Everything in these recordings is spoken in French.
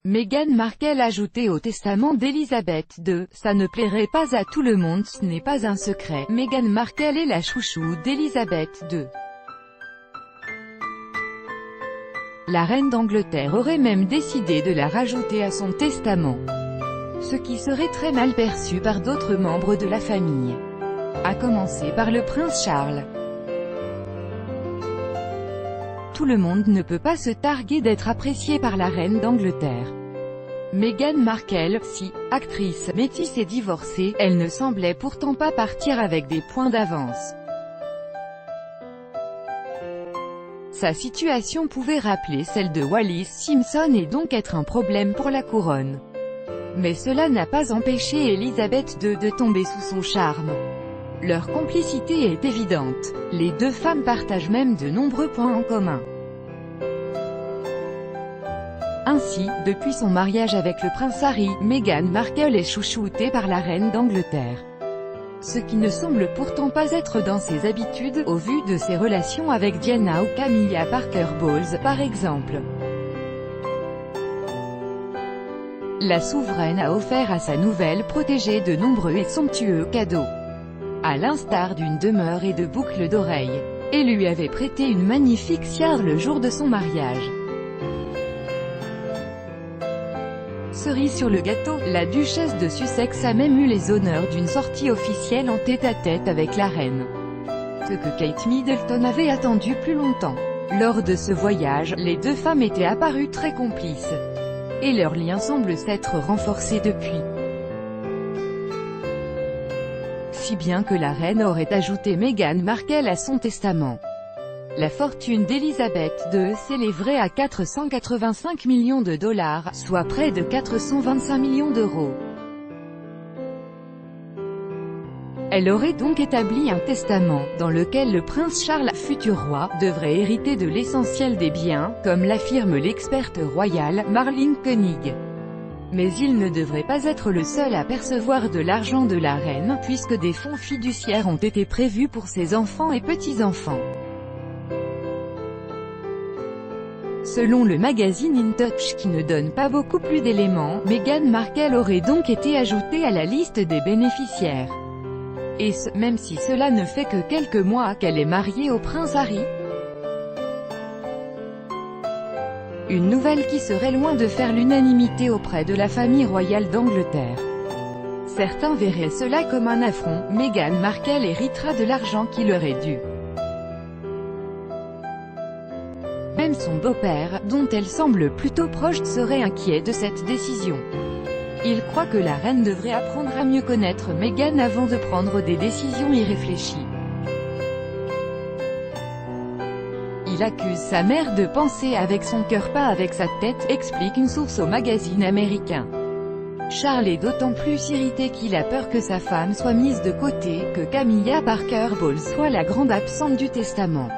Meghan Markle ajoutait au testament d'Elisabeth II, « Ça ne plairait pas à tout le monde, ce n'est pas un secret, Meghan Markle est la chouchou d'Elisabeth II. » La reine d'Angleterre aurait même décidé de la rajouter à son testament, ce qui serait très mal perçu par d'autres membres de la famille, à commencer par le prince Charles. Tout le monde ne peut pas se targuer d'être apprécié par la reine d'Angleterre. Meghan Markle, si, actrice, métisse et divorcée, elle ne semblait pourtant pas partir avec des points d'avance. Sa situation pouvait rappeler celle de Wallis Simpson et donc être un problème pour la couronne. Mais cela n'a pas empêché Elisabeth II de tomber sous son charme. Leur complicité est évidente. Les deux femmes partagent même de nombreux points en commun. Ainsi, depuis son mariage avec le prince Harry, Meghan Markle est chouchoutée par la reine d'Angleterre. Ce qui ne semble pourtant pas être dans ses habitudes, au vu de ses relations avec Diana ou Camilla Parker Bowles, par exemple. La souveraine a offert à sa nouvelle protégée de nombreux et somptueux cadeaux, à l'instar d'une demeure et de boucles d'oreilles, et lui avait prêté une magnifique tiare le jour de son mariage. Cerise sur le gâteau, la duchesse de Sussex a même eu les honneurs d'une sortie officielle en tête-à-tête avec la reine, ce que Kate Middleton avait attendu plus longtemps. Lors de ce voyage, les deux femmes étaient apparues très complices, et leur lien semble s'être renforcé depuis. Si bien que la reine aurait ajouté Meghan Markle à son testament. La fortune d'Elisabeth II s'élèverait à 485 millions de dollars, soit près de 425 millions d'euros. Elle aurait donc établi un testament, dans lequel le prince Charles, futur roi, devrait hériter de l'essentiel des biens, comme l'affirme l'experte royale, Marlene Koenig. Mais il ne devrait pas être le seul à percevoir de l'argent de la reine, puisque des fonds fiduciaires ont été prévus pour ses enfants et petits-enfants. Selon le magazine In Touch qui ne donne pas beaucoup plus d'éléments, Meghan Markle aurait donc été ajoutée à la liste des bénéficiaires. Et ce, même si cela ne fait que quelques mois qu'elle est mariée au prince Harry. Une nouvelle qui serait loin de faire l'unanimité auprès de la famille royale d'Angleterre. Certains verraient cela comme un affront, Meghan Markle héritera de l'argent qui leur est dû. Même son beau-père, dont elle semble plutôt proche, serait inquiet de cette décision. Il croit que la reine devrait apprendre à mieux connaître Meghan avant de prendre des décisions irréfléchies. Il accuse sa mère de penser avec son cœur pas avec sa tête, explique une source au magazine américain. Charles est d'autant plus irrité qu'il a peur que sa femme soit mise de côté, que Camilla Parker Bowles soit la grande absente du testament.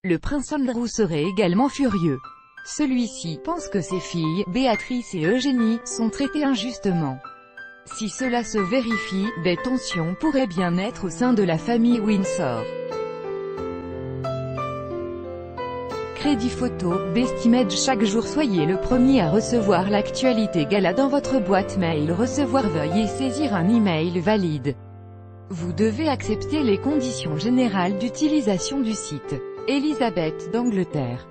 Le prince Andrew serait également furieux. Celui-ci pense que ses filles, Béatrice et Eugénie, sont traitées injustement. Si cela se vérifie, des tensions pourraient bien naître au sein de la famille Windsor. Crédit photo, Bestimage. Chaque jour soyez le premier à recevoir l'actualité gala dans votre boîte mail. Recevoir, veuillez saisir un email valide. Vous devez accepter les conditions générales d'utilisation du site. Elisabeth d'Angleterre.